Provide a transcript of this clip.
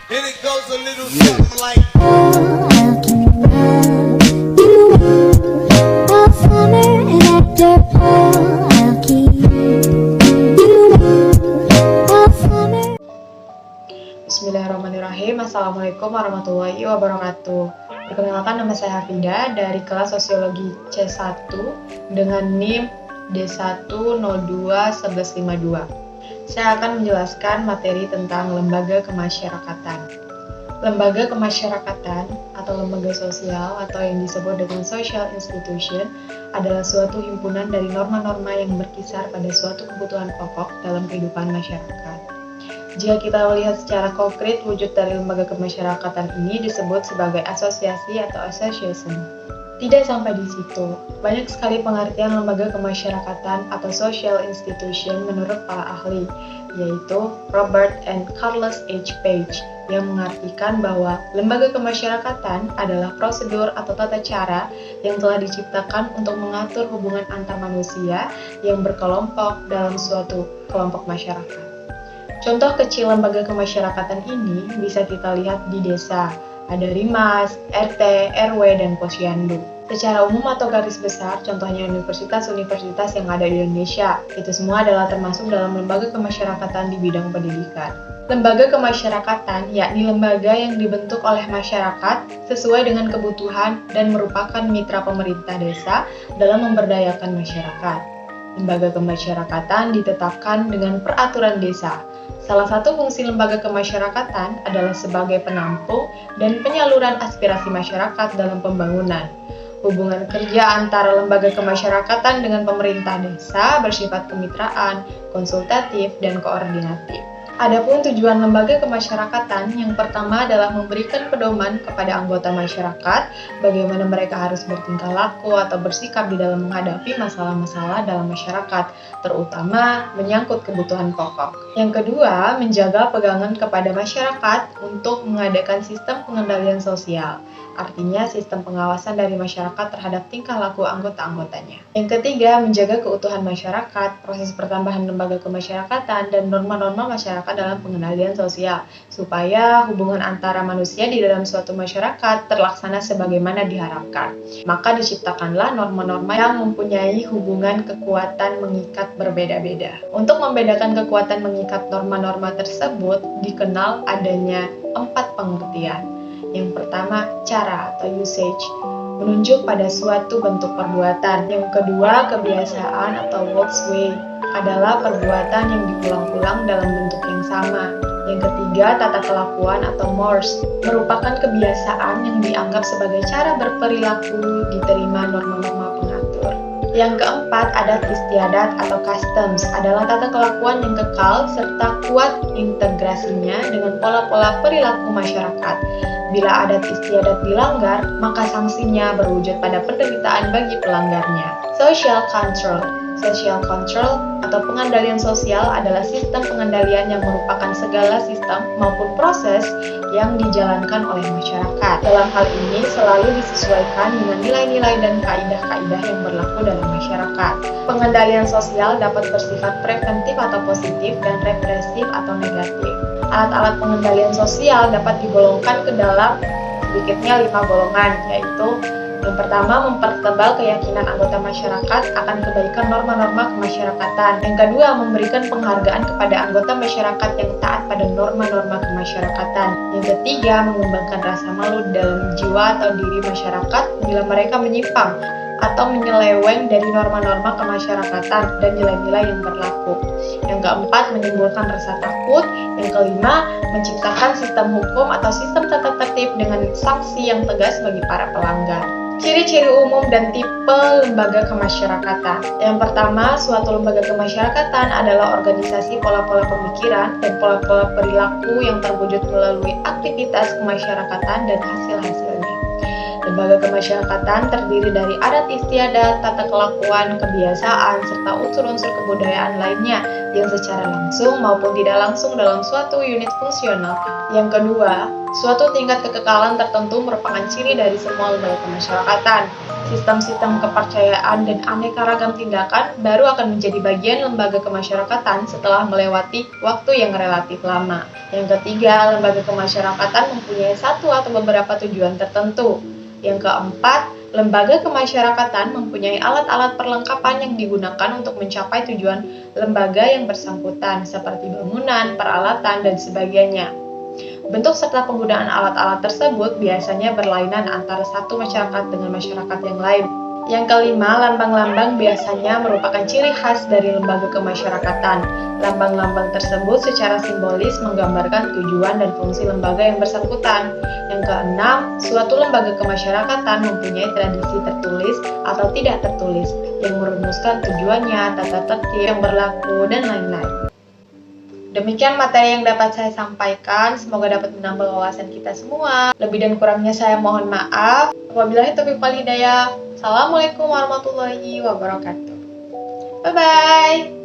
And it goes a little something like Bismillahirrahmanirrahim. Assalamualaikum warahmatullahi wabarakatuh. Perkenalkan, nama saya Hafida dari kelas Sosiologi C1 dengan NIM D1021152. Saya akan menjelaskan materi tentang lembaga kemasyarakatan. Lembaga kemasyarakatan atau lembaga sosial atau yang disebut dengan social institution adalah suatu himpunan dari norma-norma yang berkisar pada suatu kebutuhan pokok dalam kehidupan masyarakat. Jika kita melihat secara konkret, wujud dari lembaga kemasyarakatan ini disebut sebagai asosiasi atau association. Tidak sampai di situ, banyak sekali pengertian lembaga kemasyarakatan atau social institution menurut para ahli, yaitu Robert and Carlos H. Page, yang mengartikan bahwa lembaga kemasyarakatan adalah prosedur atau tata cara yang telah diciptakan untuk mengatur hubungan antar manusia yang berkelompok dalam suatu kelompok masyarakat. Contoh kecil lembaga kemasyarakatan ini bisa kita lihat di desa. Ada Rimas, RT, RW, dan Posyandu. Secara umum atau garis besar, contohnya universitas-universitas yang ada di Indonesia, itu semua adalah termasuk dalam lembaga kemasyarakatan di bidang pendidikan. Lembaga kemasyarakatan yakni lembaga yang dibentuk oleh masyarakat sesuai dengan kebutuhan dan merupakan mitra pemerintah desa dalam memberdayakan masyarakat. Lembaga kemasyarakatan ditetapkan dengan peraturan desa. Salah satu fungsi lembaga kemasyarakatan adalah sebagai penampung dan penyaluran aspirasi masyarakat dalam pembangunan. Hubungan kerja antara lembaga kemasyarakatan dengan pemerintah desa bersifat kemitraan, konsultatif, dan koordinatif. Adapun tujuan lembaga kemasyarakatan yang pertama adalah memberikan pedoman kepada anggota masyarakat bagaimana mereka harus bertingkah laku atau bersikap di dalam menghadapi masalah-masalah dalam masyarakat, terutama menyangkut kebutuhan pokok. Yang kedua, menjaga pegangan kepada masyarakat untuk mengadakan sistem pengendalian sosial, artinya sistem pengawasan dari masyarakat terhadap tingkah laku anggota-anggotanya. Yang ketiga, menjaga keutuhan masyarakat, proses pertambahan lembaga kemasyarakatan, dan norma-norma masyarakat dalam pengendalian sosial, supaya hubungan antara manusia di dalam suatu masyarakat terlaksana sebagaimana diharapkan. Maka diciptakanlah norma-norma yang mempunyai hubungan kekuatan mengikat berbeda-beda. Untuk membedakan kekuatan mengikat norma-norma tersebut, dikenal adanya 4 pengertian. Yang pertama, cara atau usage, menunjuk pada suatu bentuk perbuatan. Yang kedua, kebiasaan atau words way, adalah perbuatan yang diulang-ulang dalam bentuk yang sama. Yang ketiga, tata kelakuan atau mores, merupakan kebiasaan yang dianggap sebagai cara berperilaku diterima norma-norma pengatur. Yang keempat, adat istiadat atau customs, adalah tata kelakuan yang kekal serta kuat integrasinya dengan pola-pola perilaku masyarakat. Bila adat istiadat dilanggar, maka sanksinya berwujud pada penderitaan bagi pelanggarnya. Social control atau pengendalian sosial adalah sistem pengendalian yang merupakan segala sistem maupun proses yang dijalankan oleh masyarakat. Dalam hal ini selalu disesuaikan dengan nilai-nilai dan kaidah-kaidah yang berlaku dalam masyarakat. Pengendalian sosial dapat bersifat preventif atau positif dan represif atau negatif. Alat-alat pengendalian sosial dapat digolongkan ke dalam sedikitnya 5 golongan, yaitu yang pertama, mempertebal keyakinan anggota masyarakat akan kebaikan norma-norma kemasyarakatan. Yang kedua, memberikan penghargaan kepada anggota masyarakat yang taat pada norma-norma kemasyarakatan. Yang ketiga, mengembangkan rasa malu dalam jiwa atau diri masyarakat bila mereka menyimpang atau menyeleweng dari norma-norma kemasyarakatan dan nilai-nilai yang berlaku. Yang keempat, menimbulkan rasa takut. Yang kelima, menciptakan sistem hukum atau sistem tata tertib dengan sanksi yang tegas bagi para pelanggar. Ciri-ciri umum dan tipe lembaga kemasyarakatan. Yang pertama, suatu lembaga kemasyarakatan adalah organisasi pola-pola pemikiran dan pola-pola perilaku yang terwujud melalui aktivitas kemasyarakatan dan hasil-hasilnya. Lembaga kemasyarakatan terdiri dari adat istiadat, tata kelakuan, kebiasaan, serta unsur-unsur kebudayaan lainnya yang secara langsung maupun tidak langsung dalam suatu unit fungsional. Yang kedua, suatu tingkat kekekalan tertentu merupakan ciri dari semua lembaga kemasyarakatan. Sistem-sistem kepercayaan dan aneka ragam tindakan baru akan menjadi bagian lembaga kemasyarakatan setelah melewati waktu yang relatif lama. Yang ketiga, lembaga kemasyarakatan mempunyai satu atau beberapa tujuan tertentu. Yang keempat, lembaga kemasyarakatan mempunyai alat-alat perlengkapan yang digunakan untuk mencapai tujuan lembaga yang bersangkutan, seperti bangunan, peralatan, dan sebagainya. Bentuk serta penggunaan alat-alat tersebut biasanya berlainan antara satu masyarakat dengan masyarakat yang lain. Yang kelima, lambang-lambang biasanya merupakan ciri khas dari lembaga kemasyarakatan. Lambang-lambang tersebut secara simbolis menggambarkan tujuan dan fungsi lembaga yang bersangkutan. Yang keenam, suatu lembaga kemasyarakatan mempunyai tradisi tertulis atau tidak tertulis yang merumuskan tujuannya, tata tertib yang berlaku, dan lain-lain. Demikian materi yang dapat saya sampaikan, semoga dapat menambah wawasan kita semua. Lebih dan kurangnya saya mohon maaf. Wabillahi taufiq wal hidayah. Assalamualaikum warahmatullahi wabarakatuh. Bye-bye.